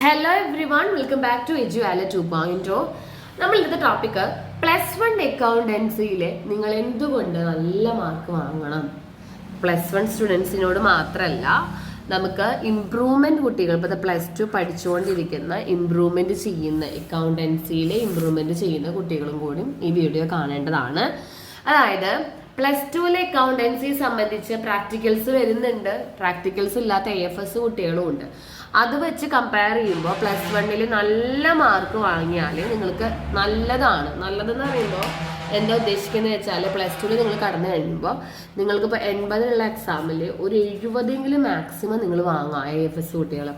Hello everyone, welcome back to Eduala 2.0. നമ്മൾ ഇന്നത്തെ topic +1 അക്കൗണ്ടൻസിയിലെ നിങ്ങൾ എന്തുകൊണ്ട് നല്ല മാർക്ക് വാങ്ങണം. +1 സ്റ്റുഡൻസിനോട് മാത്രമല്ല, നമുക്ക് ഇംപ്രൂവ്മെന്റ് കുട്ടികൾ ഇപ്പോൾ +2 പഠിച്ചുകൊണ്ടിരിക്കുന്ന ഇംപ്രൂവ്മെന്റ് ചെയ്യുന്ന അക്കൗണ്ടൻസിയിലെ ഇംപ്രൂവ്മെന്റ് ചെയ്യുന്ന കുട്ടികളും കൂടി ഈ വീഡിയോ കാണേണ്ടതാണ്. അതായത് +2 അക്കൗണ്ടൻസി സംബന്ധിച്ച് പ്രാക്ടിക്കൽസ് വരുന്നുണ്ട്, പ്രാക്ടിക്കൽസ് ഇല്ലാത്ത AFS കുട്ടികളും ഉണ്ട്. അത് വെച്ച് കമ്പയർ ചെയ്യുമ്പോൾ +1 നല്ല മാർക്ക് വാങ്ങിയാൽ നിങ്ങൾക്ക് നല്ലതെന്ന് പറയുമ്പോൾ എന്താ ഉദ്ദേശിക്കുന്നത് വെച്ചാൽ +2 നിങ്ങൾ കടന്നു കഴിയുമ്പോൾ നിങ്ങൾക്കിപ്പോൾ 80 എക്സാമിൽ ഒരു 70 മാക്സിമം നിങ്ങൾ വാങ്ങാം. AFS കുട്ടികൾ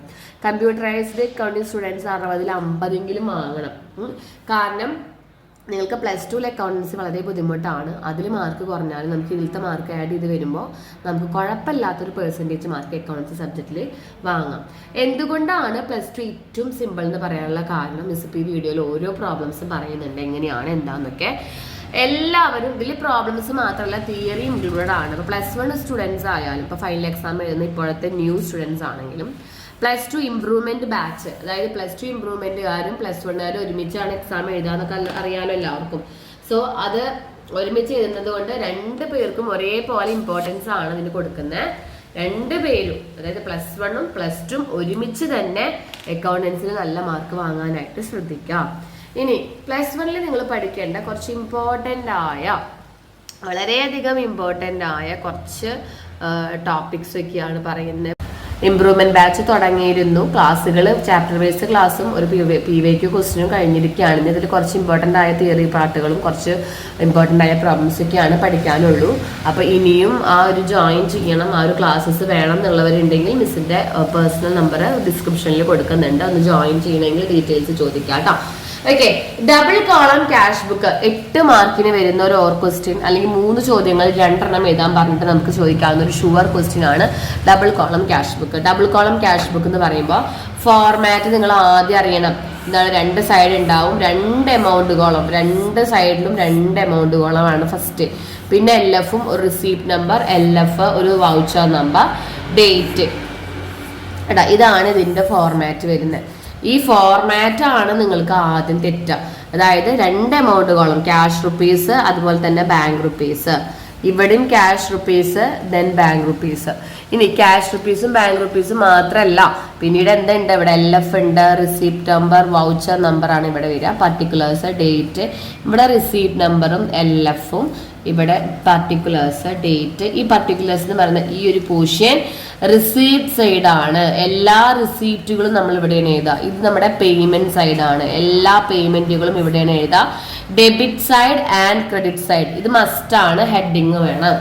കമ്പ്യൂട്ടറൈസ്ഡ് അക്കൗണ്ടിങ് സ്റ്റുഡൻസ് 60 50 വാങ്ങണം. കാരണം നിങ്ങൾക്ക് +2 അക്കൗണ്ടൻസി വളരെ ബുദ്ധിമുട്ടാണ്. അതിൽ മാർക്ക് കുറഞ്ഞാലും നമുക്ക് ഇതിലത്തെ മാർക്ക് ആഡ് ചെയ്ത് വരുമ്പോൾ നമുക്ക് കുഴപ്പമില്ലാത്തൊരു പെർസെൻറ്റേജ് മാർക്ക് അക്കൗണ്ടൻസി സബ്ജക്റ്റിൽ വാങ്ങാം. എന്തുകൊണ്ടാണ് +2 ഏറ്റവും സിമ്പിൾ എന്ന് പറയാനുള്ള കാരണം മിസ് ഇപ്പോൾ ഈ വീഡിയോയിൽ ഓരോ പ്രോബ്ലംസും പറയുന്നുണ്ട്, എങ്ങനെയാണ് എന്താണെന്നൊക്കെ. എല്ലാവരും ഇതിൽ പ്രോബ്ലംസ് മാത്രമല്ല തിയറി ഇൻക്ലൂഡഡ് ആണ്. ഇപ്പോൾ +1 സ്റ്റുഡൻസ് ആയാലും ഇപ്പോൾ ഫൈനൽ എക്സാം എഴുതുന്ന ഇപ്പോഴത്തെ ന്യൂ സ്റ്റുഡൻസ് ആണെങ്കിലും +2 ഇംപ്രൂവ്മെന്റ് ബാച്ച്, അതായത് +2 ഇംപ്രൂവ്മെന്റുകാരും +1കാരും ഒരുമിച്ചാണ് എക്സാം എഴുതാന്നൊക്കെ അറിയാലോ എല്ലാവർക്കും. സോ അത് ഒരുമിച്ച് എഴുതുന്നത് കൊണ്ട് 2 പേർക്കും ഒരേപോലെ ഇമ്പോർട്ടൻസ് ആണ് ഇതിന് കൊടുക്കുന്നത്. 2 പേരും, അതായത് +1ഉം +2ഉം ഒരുമിച്ച് തന്നെ അക്കൗണ്ടൻസിന് നല്ല മാർക്ക് വാങ്ങാനായിട്ട് ശ്രദ്ധിക്കാം. ഇനി +1 നിങ്ങൾ പഠിക്കേണ്ട കുറച്ച് വളരെയധികം ഇമ്പോർട്ടൻ്റ് ആയ കുറച്ച് ടോപ്പിക്സ് ഒക്കെയാണ് പറയുന്നത്. ഇംപ്രൂവ്മെന്റ് ബാച്ച് തുടങ്ങിയിരുന്നു. ക്ലാസ്സുകൾ ചാപ്റ്റർ വൈസ് ക്ലാസ്സും ഒരു PYQ ക്വസ്റ്റിനും കഴിഞ്ഞിരിക്കുകയാണ്. ഇതിൽ കുറച്ച് ഇമ്പോർട്ടൻ്റ് ആയ തിയറി പാർട്ടുകളും കുറച്ച് ഇമ്പോർട്ടൻ്റ് ആയ പ്രോബ്ലംസ് ഒക്കെയാണ് പഠിക്കാനുള്ളൂ. അപ്പോൾ ഇനിയും ആ ഒരു ജോയിൻ ചെയ്യണം, ആ ഒരു ക്ലാസ്സസ് വേണം എന്നുള്ളവരുണ്ടെങ്കിൽ മിസ്സിൻ്റെ പേഴ്സണൽ നമ്പർ ഡിസ്ക്രിപ്ഷനിൽ കൊടുക്കുന്നുണ്ട്. ഒന്ന് ജോയിൻ ചെയ്യണമെങ്കിൽ ഡീറ്റെയിൽസ് ചോദിക്കാം കേട്ടോ. Okay, double column cash book 8 മാർക്കിന് വരുന്ന ഒരു ക്വസ്റ്റ്യൻ, അല്ലെങ്കിൽ 3 ചോദ്യങ്ങൾ 2 എഴുതാൻ പറഞ്ഞിട്ട് നമുക്ക് ചോദിക്കാവുന്ന ഒരു ഷുവർ ക്വസ്റ്റ്യൻ ആണ് double column cash book. Double column cash book എന്ന് പറയുമ്പോൾ ഫോർമാറ്റ് നിങ്ങൾ ആദ്യം അറിയണം. എന്താണ്, 2 സൈഡ് ഉണ്ടാവും, 2 എമൗണ്ട് കോളം, 2 സൈഡിലും 2 എമൗണ്ട് കോളമാണ് ഫസ്റ്റ്. പിന്നെ LFഉം ഒരു റിസീപ്റ്റ് നമ്പർ, LF ഒരു വൗച്ചർ നമ്പർ, ഡേറ്റ്. ഇതാണ് ഇതിന്റെ ഫോർമാറ്റ് വരുന്നത്. ഈ ഫോർമാറ്റ് ആണ് നിങ്ങൾക്ക് ആദ്യം തെറ്റുക. അതായത് 2 എമൗണ്ട് കോളം, ക്യാഷ് റുപ്പീസ് അതുപോലെ തന്നെ ബാങ്ക് റുപ്പീസ്. ഇവിടെയും cash rupees then bank rupees. ഇനി ക്യാഷ് റുപ്പീസും ബാങ്ക് റുപ്പീസും മാത്രമല്ല, പിന്നീട് എന്തുണ്ട്, ഇവിടെ LF ഉണ്ട്, റിസീപ്റ്റ് നമ്പർ, വൗച്ചർ നമ്പർ ആണ് ഇവിടെ വരിക, പർട്ടിക്കുലേഴ്സ്, ഡേറ്റ്. ഇവിടെ റിസീപ്റ്റ് നമ്പറും LFഉം, ഇവിടെ പർട്ടിക്കുലേഴ്സ്, ഡേറ്റ്. ഈ പർട്ടിക്കുലേഴ്സ് എന്ന് പറയുന്ന ഈ ഒരു പോർഷൻ റിസീപ്റ്റ് സൈഡ് ആണ്. എല്ലാ റിസീപ്റ്റുകളും നമ്മൾ ഇവിടെയാണ് എഴുതുക. ഇത് നമ്മുടെ പേയ്മെന്റ് സൈഡ് ആണ്. എല്ലാ പേയ്മെന്റുകളും ഇവിടെയാണ് എഴുതുക. Debit side and credit side ഇത് മസ്റ്റ് ആണ്, ഹെഡിങ് വേണം.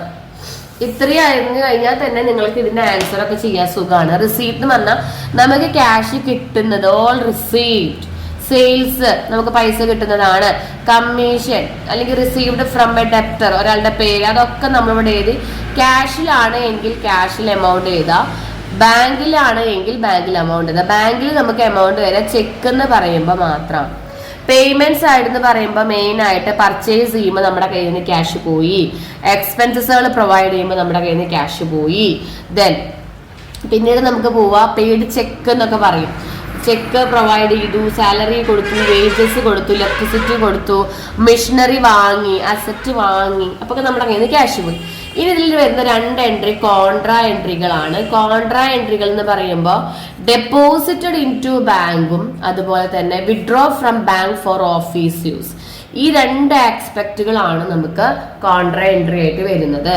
ഇത്രയും അറിഞ്ഞു കഴിഞ്ഞാൽ തന്നെ നിങ്ങൾക്ക് ഇതിന്റെ ആൻസർ ഒക്കെ ചെയ്യാൻ സുഖമാണ്. റിസീപ്റ്റ് എന്ന് പറഞ്ഞാൽ നമുക്ക് ക്യാഷ് കിട്ടുന്നത്, ഓൾ റിസീപ്റ്റ്. സെയിൽസ് നമുക്ക് പൈസ കിട്ടുന്നതാണ്. കമ്മീഷൻ അല്ലെങ്കിൽ റിസീവ്ഡ് ഫ്രം എ ഡെപ്റ്റർ, ഒരാളുടെ പേര്, അതൊക്കെ നമ്മളിവിടെ എഴുതി. ക്യാഷിലാണ് എങ്കിൽ ക്യാഷിൽ എമൗണ്ട് എഴുതാം, ബാങ്കിലാണ് എങ്കിൽ ബാങ്കിൽ എമൗണ്ട് എഴുതാം. ബാങ്കിൽ നമുക്ക് എമൗണ്ട് വരാം ചെക്ക് എന്ന് പറയുമ്പോൾ മാത്രം. പേയ്മെന്റ് സൈഡ് എന്ന് പറയുമ്പോൾ മെയിൻ ആയിട്ട് പർച്ചേസ് ചെയ്യുമ്പോൾ നമ്മുടെ കയ്യിൽ നിന്ന് ക്യാഷ് പോയി, എക്സ്പെൻസസുകൾ പ്രൊവൈഡ് ചെയ്യുമ്പോൾ നമ്മുടെ കയ്യിൽ നിന്ന് ക്യാഷ് പോയി. ദെൻ പിന്നീട് നമുക്ക് പോവാ പെയ്ഡ് ചെക്ക് എന്നൊക്കെ പറയും. ചെക്ക് പ്രൊവൈഡ് ചെയ്തു, സാലറി കൊടുത്തു, വേജസ് കൊടുത്തു, ഇലക്ട്രിസിറ്റി കൊടുത്തു, മെഷീനറി വാങ്ങി, അസറ്റ് വാങ്ങി, അപ്പൊ നമ്മുടെ കയ്യിൽ നിന്ന് ക്യാഷ് പോയി. ഇനി ഇതിൽ വരുന്ന 2 എൻട്രി കോൺട്രാ എൻട്രികളാണ്. കോൺട്രാ എൻട്രികൾ എന്ന് പറയുമ്പോൾ ഡെപ്പോസിറ്റഡ് ഇൻ ടു ബാങ്കും അതുപോലെ തന്നെ withdraw from bank for office use. ഈ 2 ആസ്പെക്റ്റുകളാണ് നമുക്ക് കോൺട്രാ എൻട്രി ആയിട്ട് വരുന്നത്.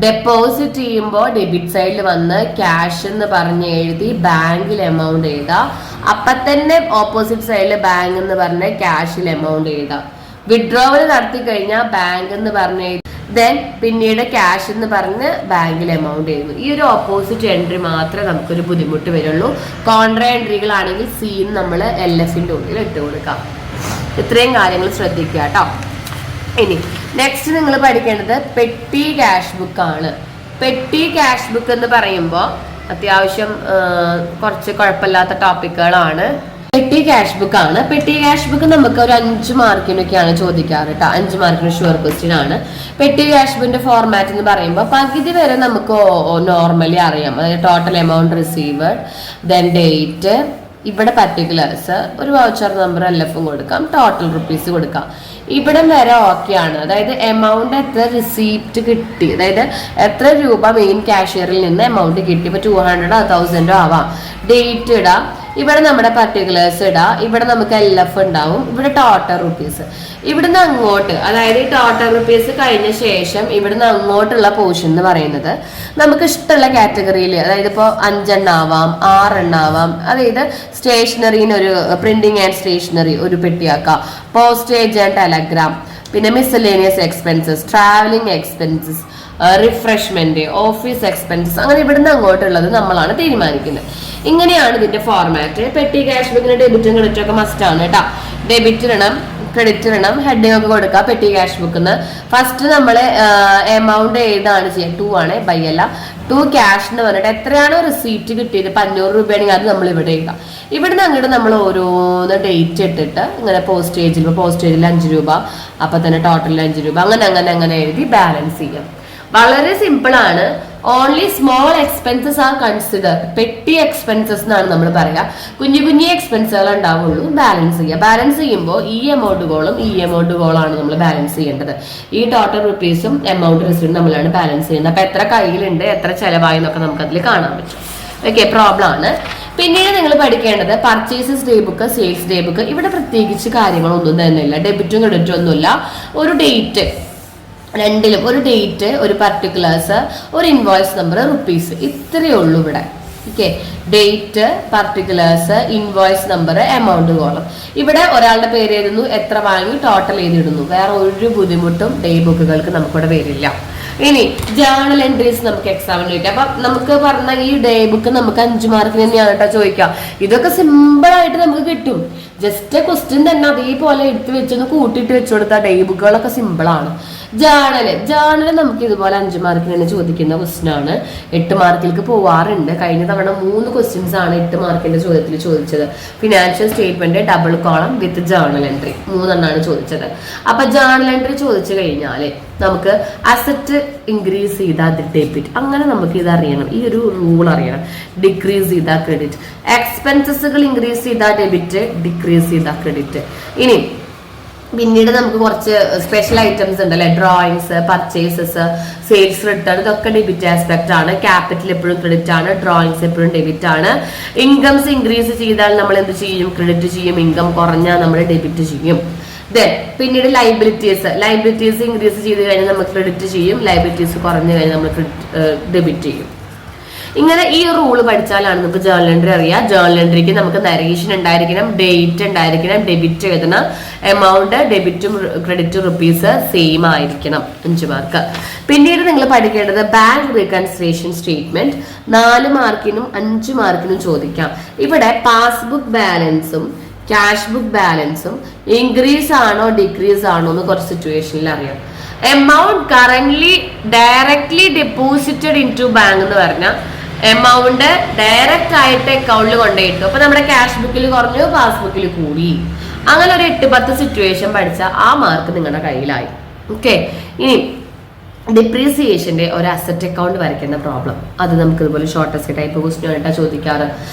ഡെപ്പോസിറ്റ് ചെയ്യുമ്പോൾ ഡെബിറ്റ് സൈഡിൽ വന്ന് ക്യാഷ് എന്ന് പറഞ്ഞ് എഴുതി ബാങ്കിൽ എമൗണ്ട് എഴുതാം. അപ്പൊ തന്നെ ഓപ്പോസിറ്റ് സൈഡിൽ ബാങ്ക് എന്ന് പറഞ്ഞ് ക്യാഷിൽ എമൗണ്ട് എഴുതാം. വിഡ്രോവൽ നടത്തി കഴിഞ്ഞാൽ ബാങ്ക് എന്ന് പറഞ്ഞ് ദെൻ പിന്നീട് ക്യാഷ് എന്ന് പറഞ്ഞ് ബാങ്കിൽ എമൗണ്ട് എഴുതും. ഈ ഒരു ഓപ്പോസിറ്റ് എൻട്രി മാത്രമേ നമുക്കൊരു ബുദ്ധിമുട്ട് വരുള്ളൂ. കോൺട്രാ എൻട്രികളാണെങ്കിൽ സീൻ നമ്മൾ LFന്റെ ഉള്ളിൽ ഇട്ട് കൊടുക്കാം. ഇത്രയും കാര്യങ്ങൾ ശ്രദ്ധിക്കുക കേട്ടോ. ഇനി നെക്സ്റ്റ് നിങ്ങൾ പഠിക്കേണ്ടത് പെട്ടി ക്യാഷ് ബുക്ക് ആണ്. പെട്ടി ക്യാഷ് ബുക്ക് എന്ന് പറയുമ്പോൾ അത്യാവശ്യം കുറച്ച് കുഴപ്പമില്ലാത്ത ടോപ്പിക്കുകളാണ്. പെട്ടി ക്യാഷ് ബുക്ക് ആണ്. പെട്ടി ക്യാഷ് ബുക്ക് നമുക്ക് ഒരു 5 മാർക്കിനൊക്കെയാണ് ചോദിക്കാറ് കേട്ടോ. 5 മാർക്കിന് ഷുവർ ക്വസ്റ്റ്യൻ ആണ്. പെട്ടി ക്യാഷ് ബുക്കിന്റെ ഫോർമാറ്റ് എന്ന് പറയുമ്പോൾ പകുതി വരെ നമുക്ക് നോർമലി അറിയാം. അതായത് total amount received, then date, ഇവിടെ പർട്ടിക്കുലേഴ്സ് ഒരു വൗച്ചർ നമ്പർ LF കൊടുക്കാം, ടോട്ടൽ റുപ്പീസ് കൊടുക്കാം. ഇവിടം വരെ ഓക്കെയാണ്. അതായത് എമൗണ്ട് എത്ര റിസീപ്റ്റ് കിട്ടി, അതായത് എത്ര രൂപ മെയിൻ കാഷ്യറിൽ നിന്ന് എമൗണ്ട് കിട്ടി, ഇപ്പൊ 200 1000 ആവാം. ഡേറ്റ് ഇടാം, ഇവിടെ നമ്മുടെ പർട്ടിക്കുലേഴ്സ് ഇടാം, ഇവിടെ നമുക്ക് LF ഉണ്ടാവും, ഇവിടെ ടോട്ടൽ റുപ്പീസ്. ഇവിടുന്ന് അങ്ങോട്ട്, അതായത് ഈ ടോട്ടൽ റുപ്പീസ് കഴിഞ്ഞ ശേഷം ഇവിടുന്ന് അങ്ങോട്ടുള്ള പോർഷൻ എന്ന് പറയുന്നത് നമുക്ക് ഇഷ്ടമുള്ള കാറ്റഗറിയിൽ, അതായത് ഇപ്പോൾ 5 ആവാം 6 ആവാം. അതായത് സ്റ്റേഷനറിന് ഒരു പ്രിന്റിംഗ് ആൻഡ് സ്റ്റേഷനറി ഒരു പെട്ടിയാക്കാം, പോസ്റ്റേജ് ആൻഡ് ടെലഗ്രാം, പിന്നെ miscellaneous expenses, travelling expenses, refreshment, office expenses, അങ്ങനെ ഇവിടുന്ന് അങ്ങോട്ടുള്ളത് നമ്മളാണ് തീരുമാനിക്കുന്നത്. ഇങ്ങനെയാണ് ഇതിന്റെ ഫോർമാറ്റ്. പെട്ടി ക്യാഷ് ബുക്കിന് ഡെബിറ്റും ക്രെഡിറ്റും ഒക്കെ മസ്റ്റ് ആണ് കേട്ടോ. ഡെബിറ്റ് ഇടണം, ക്രെഡിറ്റ് ഇടണം, ഹെഡിങ് ഒക്കെ കൊടുക്കുക. പെട്ടി ക്യാഷ് ബുക്കിന് ഫസ്റ്റ് നമ്മൾ എമൗണ്ട് ഏതാണ് ചെയ്യുക, 2 ആണ്, ബൈ അല്ല, 2 ക്യാഷ് എന്ന് പറഞ്ഞിട്ട് എത്രയാണോ റിസീപ്റ്റ് കിട്ടിയത്, 500 രൂപയാണെങ്കിൽ അത് നമ്മൾ ഇവിടെ ഇടാം. ഇവിടുന്ന് അങ്ങോട്ട് നമ്മൾ ഓരോന്ന് ഡേറ്റ് ഇട്ടിട്ട് ഇങ്ങനെ പോസ്റ്റേജിൽ 5 രൂപ, അപ്പൊ തന്നെ ടോട്ടൽ 5 രൂപ, അങ്ങനെ എഴുതി ബാലൻസ് ചെയ്യാം. വളരെ സിമ്പിൾ ആണ്. Only small expenses are consider. പെട്ടി എക്സ്പെൻസസ് എന്നാണ് നമ്മൾ പറയാ. കുഞ്ഞു എക്സ്പെൻസുകൾ ഉണ്ടാവുള്ളൂ. ബാലൻസ് ചെയ്യുക. ബാലൻസ് ചെയ്യുമ്പോൾ ഈ എമൗണ്ട് ഗോളാണ് നമ്മൾ ബാലൻസ് ചെയ്യേണ്ടത്. ഈ ടോട്ടൽ റുപ്പീസും എമൗണ്ട് റിസീപ്റ്റും നമ്മളാണ് ബാലൻസ് ചെയ്യുന്നത്. അപ്പൊ എത്ര കയ്യിലുണ്ട്, എത്ര ചെലവായി എന്നൊക്കെ നമുക്ക് അതിൽ കാണാൻ പറ്റും. ഓക്കെ, പ്രോബ്ലം ആണ്. പിന്നീട് നിങ്ങൾ പഠിക്കേണ്ടത് purchases day book, sales day book. ഇവിടെ പ്രത്യേകിച്ച് കാര്യങ്ങളൊന്നും തന്നെയില്ല. ഡെബിറ്റും ക്രെഡിറ്റും ഒന്നുമില്ല. ഒരു ഡേറ്റ്, രണ്ടിലും ഒരു ഡേറ്റ്, ഒരു പർട്ടിക്കുലേഴ്സ്, ഒരു ഇൻവോയ്സ് നമ്പർ, റുപ്പീസ്, ഇത്രയേ ഉള്ളൂ ഇവിടെ. Okay, date, particulars, invoice number, amount column. ഇവിടെ ഒരാളുടെ പേര് എഴുതുന്നു, എത്ര വാങ്ങി, ടോട്ടൽ എഴുതിയിടുന്നു. വേറെ ഒരു ബുദ്ധിമുട്ടും ഡേ ബുക്കുകൾക്ക് നമുക്കിവിടെ വരില്ല. ഇനി ജേർണൽ എൻട്രീസ് നമുക്ക് എക്സാമിന് ചോദിക്കാം. അപ്പൊ നമുക്ക് പറഞ്ഞ ഈ ഡേ ബുക്ക് നമുക്ക് 5 മാർക്കിന് തന്നെയാണ് കേട്ടോ ചോദിക്കാം. ഇതൊക്കെ സിമ്പിൾ ആയിട്ട് നമുക്ക് കിട്ടും. ജസ്റ്റ് ക്വസ്റ്റ്യൻ തന്നെ അതേപോലെ എടുത്ത് വെച്ചൊന്ന് കൂട്ടിയിട്ട് വെച്ചു കൊടുത്താൽ ഡേ ബുക്കുകളൊക്കെ സിമ്പിൾ ആണ്. ജേർണല് നമുക്ക് ഇതുപോലെ 5 മാർക്കിന് തന്നെ ചോദിക്കുന്ന ക്വസ്റ്റ്യൻ ആണ്. 8 മാർക്കിലേക്ക് പോവാറുണ്ട്. കഴിഞ്ഞ തവണ 3 ക്വസ്റ്റ്യൻസ് ആണ് 8 മാർക്കിന്റെ ചോദ്യത്തിൽ ചോദിച്ചത്. ഫിനാൻഷ്യൽ സ്റ്റേറ്റ്മെന്റ്, ഡബിൾ കോളം വിത്ത് ജേർണൽ എൻട്രി, 3 എണ്ണമാണ് ചോദിച്ചത്. അപ്പൊ ജേർണൽ എൻട്രി ചോദിച്ചു കഴിഞ്ഞാല് നമുക്ക് അസറ്റ് ഇൻക്രീസ് ചെയ്താൽ ഡെബിറ്റ്, അങ്ങനെ നമുക്ക് ഇത് അറിയണം. ഈ ഒരു റൂൾ അറിയണം. ഡിക്രീസ് ചെയ്താൽ ക്രെഡിറ്റ്, എക്സ്പെൻസസുകൾ ഇൻക്രീസ് ചെയ്താൽ ഡെബിറ്റ്, ഡിക്രീസ് ചെയ്താൽ ക്രെഡിറ്റ്. ഇനി പിന്നീട് നമുക്ക് കുറച്ച് സ്പെഷ്യൽ ഐറ്റംസ് ഉണ്ടല്ലേ, ഡ്രോയിങ്സ്, പർച്ചേസസ്, സെയിൽസ് റിട്ടേൺ, ഇതൊക്കെ ഡെബിറ്റ് ആസ്പെക്ട് ആണ്. ക്യാപിറ്റൽ എപ്പോഴും ക്രെഡിറ്റ് ആണ്, ഡ്രോയിങ്സ് എപ്പോഴും ഡെബിറ്റ് ആണ്. ഇൻകംസ് ഇൻക്രീസ് ചെയ്താൽ നമ്മൾ എന്ത് ചെയ്യും, ക്രെഡിറ്റ് ചെയ്യും. ഇൻകം കുറഞ്ഞാൽ നമ്മൾ ഡെബിറ്റ് ചെയ്യും. പിന്നീട് ലൈബിലിറ്റീസ് ഇൻക്രീസ് ചെയ്ത് കഴിഞ്ഞാൽ നമ്മൾ ക്രെഡിറ്റ് ചെയ്യും, ലൈബിലിറ്റീസ് കുറഞ്ഞു കഴിഞ്ഞാൽ നമ്മൾ ഡെബിറ്റ് ചെയ്യും. ഇങ്ങനെ ഈ റൂള് പഠിച്ചാലാണ് നമുക്ക് ജേർണൽ എൻട്രി അറിയാം. ജേർണൽ എൻട്രിക്ക് നമുക്ക് നരേഷൻ ഉണ്ടായിരിക്കണം, ഡേറ്റ് ഉണ്ടായിരിക്കണം, ഡെബിറ്റ് എഴുതണം, എമൗണ്ട്, ഡെബിറ്റും ക്രെഡിറ്റും റുപ്പീസ് സെയിം ആയിരിക്കണം. 5 മാർക്ക്. പിന്നീട് നിങ്ങൾ പഠിക്കേണ്ടത് ബാങ്ക് റീകൺസിലേഷൻ സ്റ്റേറ്റ്മെന്റ്. 4 മാർക്കിനും 5 മാർക്കിനും ചോദിക്കാം. ഇവിടെ പാസ്ബുക്ക് ബാലൻസും ക്യാഷ് ബുക്ക് ബാലൻസും ഇൻക്രീസ് ആണോ ഡിക്രീസ് ആണോ എന്ന് കുറച്ച് സിറ്റുവേഷനിൽ അറിയാം. Amount currently directly deposited in to bank എന്ന് പറഞ്ഞാൽ എമൗണ്ട് ഡയറക്റ്റ് ആയിട്ട് അക്കൗണ്ടിൽ കൊണ്ടുപോയിട്ടു. അപ്പൊ നമ്മുടെ ക്യാഷ് ബുക്കിൽ കുറഞ്ഞു, പാസ്ബുക്കിൽ കൂടി. അങ്ങനെ ഒരു 8-10 സിറ്റുവേഷൻ പഠിച്ചാൽ ആ മാർക്ക് നിങ്ങളുടെ കയ്യിലായി. ഓക്കെ, ഇനി ഡിപ്രീസിയേഷന്റെ ഒരു അസറ്റ് അക്കൗണ്ട് വരയ്ക്കേണ്ട പ്രോബ്ലം, അത് നമുക്ക് ഇതുപോലെ ഷോർട്ടസ്റ്റ് ടൈപ്പ് ക്വസ്റ്റ്യൻ ആയിട്ടാണ് ചോദിക്കാറ്.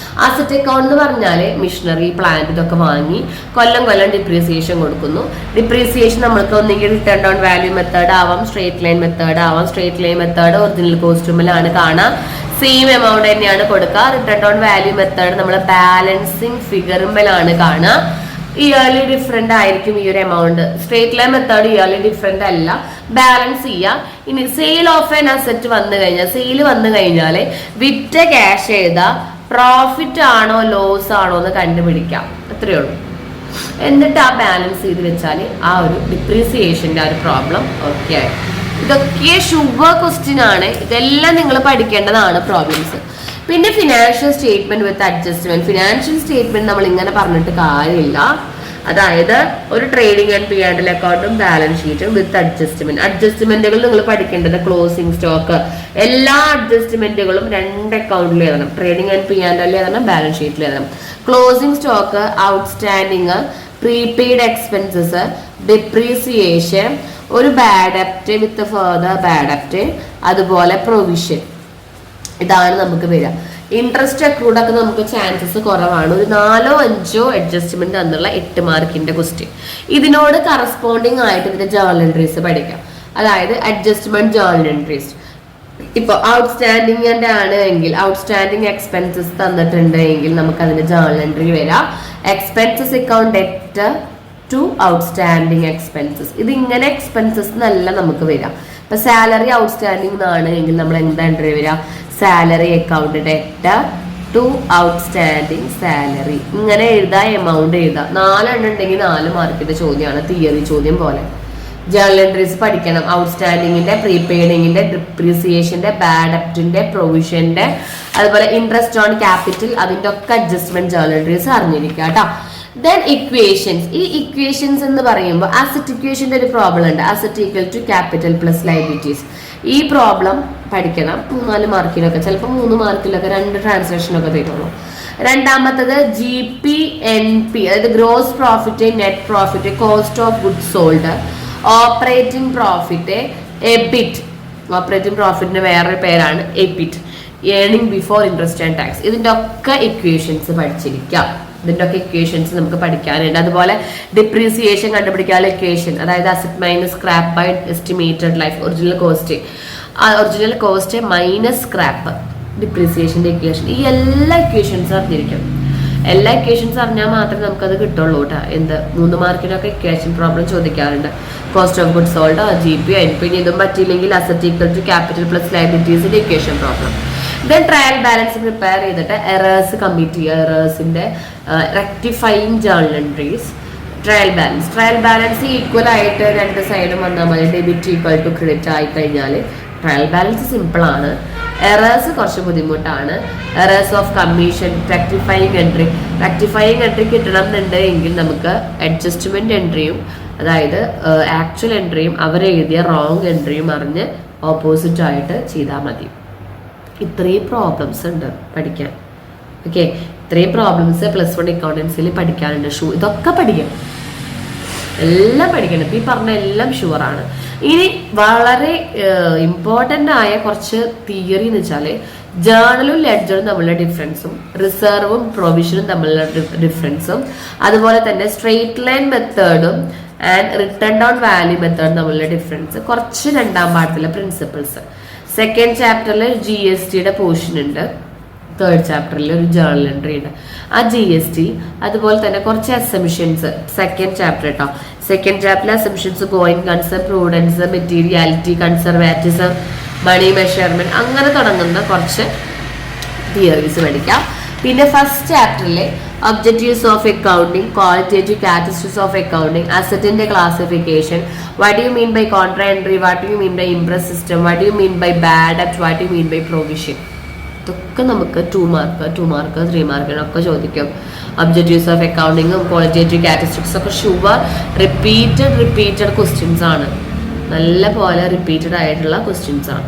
അസറ്റ് അക്കൗണ്ട് എന്ന് പറഞ്ഞാല് മെഷീനറി, പ്ലാന്റ് ഇതൊക്കെ വാങ്ങി കൊല്ലം ഡിപ്രീസിയേഷൻ കൊടുക്കുന്നു. ഡിപ്രീസിയേഷൻ നമ്മൾക്ക് ഒന്നെങ്കിൽ റിട്ടേൺ ഡൗൺ വാല്യൂ മെത്തേഡ് ആവാം, സ്ട്രേറ്റ് ലൈൻ മെത്തേഡ് ആവാം. സ്ട്രേറ്റ് ലൈൻ മെത്തേഡ് ഒറിജിനൽ കോസ്റ്റ്യൂമിലാണ് കാണാം, സെയിം എമൗണ്ട് തന്നെയാണ് കൊടുക്കുക. റിട്ടേൺ ഡൗൺ വാല്യൂ മെത്തേഡ് നമ്മൾ ബാലൻസിങ് ഫിഗറുമ്മലാണ് കാണുക. ഇയർലി ഡിഫറെന്റ് ആയിരിക്കും ഈ ഒരു amount. Straight line method yearly different അല്ല, ബാലൻസ് ചെയ്യാം. ഇനി സെയിൽ ഓഫ് ആൻ അസറ്റ് വന്നു കഴിഞ്ഞാൽ, സെയിൽ വന്നു കഴിഞ്ഞാൽ വിറ്റ ക്യാഷ് ചെയ്താ പ്രോഫിറ്റ് ആണോ ലോസ് ആണോ എന്ന് കണ്ടുപിടിക്കാം. അത്രയേ ഉള്ളൂ. എന്നിട്ട് ആ ബാലൻസ് ചെയ്ത് വെച്ചാൽ ആ ഒരു ഡിപ്രീസിയേഷന്റെ ആ ഒരു പ്രോബ്ലം ഓക്കെ ആയി. ഇതൊക്കെ ഷുവർ ക്വസ്റ്റ്യൻ ആണ്. ഇതെല്ലാം നിങ്ങൾ പഠിക്കേണ്ടതാണ് പ്രോബ്ലംസ്. പിന്നെ financial statement with adjustment. Financial statement നമ്മൾ ഇങ്ങനെ പറഞ്ഞിട്ട് കാര്യമില്ല. അതായത് ഒരു ട്രേഡിംഗ് ആൻഡ് P&L അക്കൗണ്ടും ബാലൻസ് ഷീറ്റും വിത്ത് അഡ്ജസ്റ്റ്മെന്റ്. അഡ്ജസ്റ്റ്മെന്റുകൾ നിങ്ങൾ പഠിക്കേണ്ടത് ക്ലോസിംഗ് സ്റ്റോക്ക്, എല്ലാ അഡ്ജസ്റ്റ്മെന്റുകളും 2 അക്കൗണ്ടിൽ എഴുതണം. ട്രേഡിംഗ് ആൻഡ് P&L എഴുതണം, ബാലൻസ് ഷീറ്റിൽ എഴുതണം. Closing stock, outstanding, prepaid expenses, depreciation, ഒരു ബാഡ് ഡെപ്റ്റ് വിത്ത് ഫർദർ ബാഡ് ഡെപ്റ്റ്, അതുപോലെ പ്രൊവിഷൻ. ഇതാണ് നമുക്ക് വരിക. ഇൻട്രസ്റ്റ് അക്രൂഡ് ഒക്കെ നമുക്ക് ചാൻസസ് കുറവാണ്. ഒരു 4-5 അഡ്ജസ്റ്റ്മെന്റ് തന്നുള്ള 8 മാർക്കിന്റെ ക്വസ്റ്റ്യൻ. ഇതിനോട് കറസ്പോണ്ടിങ് ആയിട്ട് ഇതിന്റെ ജേർണൽ എൻട്രീസ് പഠിക്കാം. അതായത് അഡ്ജസ്റ്റ്മെന്റ് ജേർണൽ എൻട്രീസ്. ഇപ്പൊ ഔട്ട്സ്റ്റാൻഡിങ് ആണ് എങ്കിൽ ഔട്ട്സ്റ്റാൻഡിങ് എക്സ്പെൻസസ് തന്നിട്ടുണ്ട് എങ്കിൽ നമുക്ക് അതിന്റെ ജേർണൽ എൻട്രി വരാം. Expenses account debt to outstanding expenses. ഇത് ഇങ്ങനെ എക്സ്പെൻസസ് എന്നല്ല നമുക്ക് വരാം. ഇപ്പൊ സാലറി ഔട്ട്സ്റ്റാൻഡിങ് ആണ് എങ്കിൽ നമ്മൾ എന്താ എൻട്രി വരാം? Salary account debt to outstanding salary. ഇങ്ങനെ എഴുതാം, എമൗണ്ട് എഴുതാം. 4 എണ്ണം ഉണ്ടെങ്കിൽ 4 മാർക്കിന്റെ ചോദ്യമാണ്, തിയറി ചോദ്യം പോലെ. ജേർണൽ എൻട്രീസ് പഠിക്കണം. ഔട്ട്സ്റ്റാൻഡിങ്ങിന്റെ, പ്രീപെയ്ഡിങ്ങിന്റെ, ഡിപ്രീസിയേഷന്റെ, ബാഡ് ഡെപ്റ്റിന്റെ, പ്രൊവിഷന്റെ, അതുപോലെ ഇൻട്രസ്റ്റ് ഓൺ ക്യാപിറ്റൽ, അതിന്റെ ഒക്കെ അഡ്ജസ്റ്റ്മെന്റ് ജേർണൽ എൻട്രീസ് അറിഞ്ഞിരിക്കുക കേട്ടോ. Then equations. ഈ ഇക്വേഷൻസ് എന്ന് പറയുമ്പോൾ അസറ്റ് ഇക്വേഷന്റെ ഒരു പ്രോബ്ലം ഉണ്ട്. Asset equal to capital plus liabilities. ഈ പ്രോബ്ലം പഠിക്കണം. 4 മാർക്കിലൊക്കെ, ചിലപ്പോൾ 3 മാർക്കിലൊക്കെ 2 ട്രാൻസ്ലേഷനൊക്കെ തരുള്ളൂ. രണ്ടാമത്തത് GP/NP, അതായത് gross profit, net profit, cost of goods sold, operating profit, EBIT. Operating പ്രോഫിറ്റിന്റെ വേറൊരു പേരാണ് EBIT. Earning before interest and tax. ഇതിന്റെ ഒക്കെ ഇക്വേഷൻസ് പഠിച്ചിരിക്കാം. ഇതിന്റെ ഒക്കെ ഇക്വേഷൻസ് നമുക്ക് പഠിക്കാനുണ്ട്. അതുപോലെ ഡിപ്രീസിയേഷൻ കണ്ടുപിടിക്കാനുള്ള ഇക്വേഷൻ, അതായത് asset minus scrap by estimated life. Original cost minus scrap, ഡിപ്രീസിയേഷന്റെ ഇക്വേഷൻ. ഈ എല്ലാ ഇക്വേഷൻസും അറിഞ്ഞിരിക്കണം. എല്ലാ ഇക്വേഷൻസ് അറിഞ്ഞാൽ മാത്രമേ നമുക്കത് കിട്ടുള്ളൂ കേട്ടോ. 3 മാർക്കിനൊക്കെ ഇക്വേഷൻ പ്രോബ്ലം ചോദിക്കാറുണ്ട്. Cost of goods sold, GP/NP. ഇതും പറ്റിയില്ലെങ്കിൽ asset equal to capital plus ലയബിലിറ്റീസിന്റെ equation problem. Then trial balance prepare ചെയ്തിട്ട് എറേഴ്സ് കമ്മിറ്റ് ചെയ്യുക. എറേഴ്സിന്റെ rectifying journal entries. Trial balance equal ആയിട്ട് 2 സൈഡും വന്നാൽ മതി. ഡെബിറ്റ് ഈക്വൽ ടു ക്രെഡിറ്റ് ആയി കഴിഞ്ഞാൽ ട്രയൽ ബാലൻസ് സിമ്പിൾ ആണ്. എറേഴ്സ് കുറച്ച് ബുദ്ധിമുട്ടാണ്. Errors of commission, rectifying entry കിട്ടണം എന്നുണ്ടെങ്കിൽ നമുക്ക് അഡ്ജസ്റ്റ്മെന്റ് എൻട്രിയും, അതായത് ആക്ച്വൽ എൻട്രിയും അവരെഴുതിയ റോങ് എൻട്രിയും അറിഞ്ഞ് ഓപ്പോസിറ്റ് ആയിട്ട് ചെയ്താൽ മതി. ഇത്രയും പ്രോബ്ലംസ് ഉണ്ട് പഠിക്കാൻ. ഓക്കെ, ഇത്രയും പ്രോബ്ലംസ് +1 അക്കൗണ്ടൻസിൽ പഠിക്കാനുണ്ട്. ഇതൊക്കെ പഠിക്കണം, എല്ലാം പഠിക്കണം. ഇപ്പം ഈ പറഞ്ഞ എല്ലാം ഷുവറാണ്. ഇനി വളരെ ഇമ്പോർട്ടൻ്റ് ആയ കുറച്ച് തിയറി എന്ന് വെച്ചാൽ ജേർണലും ലെഡ്ജറും തമ്മിലുള്ള ഡിഫറൻസും, റിസർവും പ്രൊവിഷനും തമ്മിലുള്ള ഡിഫറൻസും, അതുപോലെ തന്നെ സ്ട്രെയിറ്റ് ലൈൻ മെത്തേഡും ആൻഡ് റിട്ടേൺ ഡൗൺ വാല്യൂ മെത്തേഡും തമ്മിലുള്ള ഡിഫറൻസ്, കുറച്ച് 2ാം പാഠത്തിലെ പ്രിൻസിപ്പിൾസ്. 2nd ചാപ്റ്ററിൽ GSTയുടെ പോർഷൻ ഉണ്ട്. 3rd ചാപ്റ്ററിൽ ഒരു ജേർണൽ എൻട്രി ഉണ്ട്. ആ GST അതുപോലെ തന്നെ കുറച്ച് അസംഷൻസ് 2nd ചാപ്റ്റർ കേട്ടോ. 2nd ചാപ്റ്ററിലെ assumptions going concern, prudence, materiality, conservatism, money measurement, അങ്ങനെ തുടങ്ങുന്ന കുറച്ച് തിയറീസ് പഠിക്കാം. പിന്നെ 1st ചാപ്റ്ററിലെ objectives of accounting, qualitative characteristics of accounting, അസറ്റിന്റെ classification, what you mean by contra entry, what you mean by imprest system, what you mean by bad debt, what you mean by provision. ഇതൊക്കെ നമുക്ക് 2 mark 3 മാർക്കിനൊക്കെ ചോദിക്കും. Objectives of അക്കൗണ്ടിങ്ങും qualitative characteristics ഒക്കെ sure repeated questions ആണ്. നല്ല പോലെ repeated ആയിട്ടുള്ള ക്വസ്റ്റ്യൻസ് ആണ്.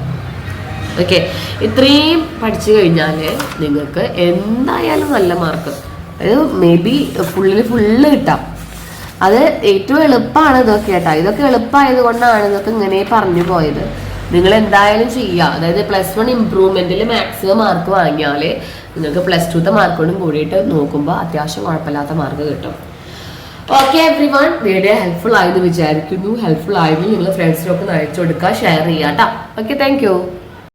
ഓക്കെ, ഇത്രയും പഠിച്ചു കഴിഞ്ഞാൽ നിങ്ങൾക്ക് എന്തായാലും നല്ല മാർക്ക്, അതായത് മേ ബി ഫുള്ള് കിട്ടാം. അത് ഏറ്റവും എളുപ്പമാണ് ഇതൊക്കെ കേട്ടോ. ഇതൊക്കെ എളുപ്പമായത് കൊണ്ടാണ് ഇതൊക്കെ ഇങ്ങനെ പറഞ്ഞു പോയത്. നിങ്ങൾ എന്തായാലും ചെയ്യുക. അതായത് +1 ഇംപ്രൂവ്മെന്റിൽ മാക്സിമം മാർക്ക് വാങ്ങിയാൽ നിങ്ങൾക്ക് +2 മാർക്കോടും കൂടിയിട്ട് നോക്കുമ്പോൾ അത്യാവശ്യം കുഴപ്പമില്ലാത്ത മാർക്ക് കിട്ടും. ഓക്കെ എവ്രിവൺ, വീഡിയോ ഹെൽപ്ഫുൾ ആയെന്ന് വിചാരിക്കുന്നു. ഹെൽപ്ഫുൾ ആയെങ്കിൽ നിങ്ങൾ ഫ്രണ്ട്സിനൊക്കെ അയച്ചു കൊടുക്കുക, ഷെയർ ചെയ്യാം കേട്ടോ. Okay, thank you.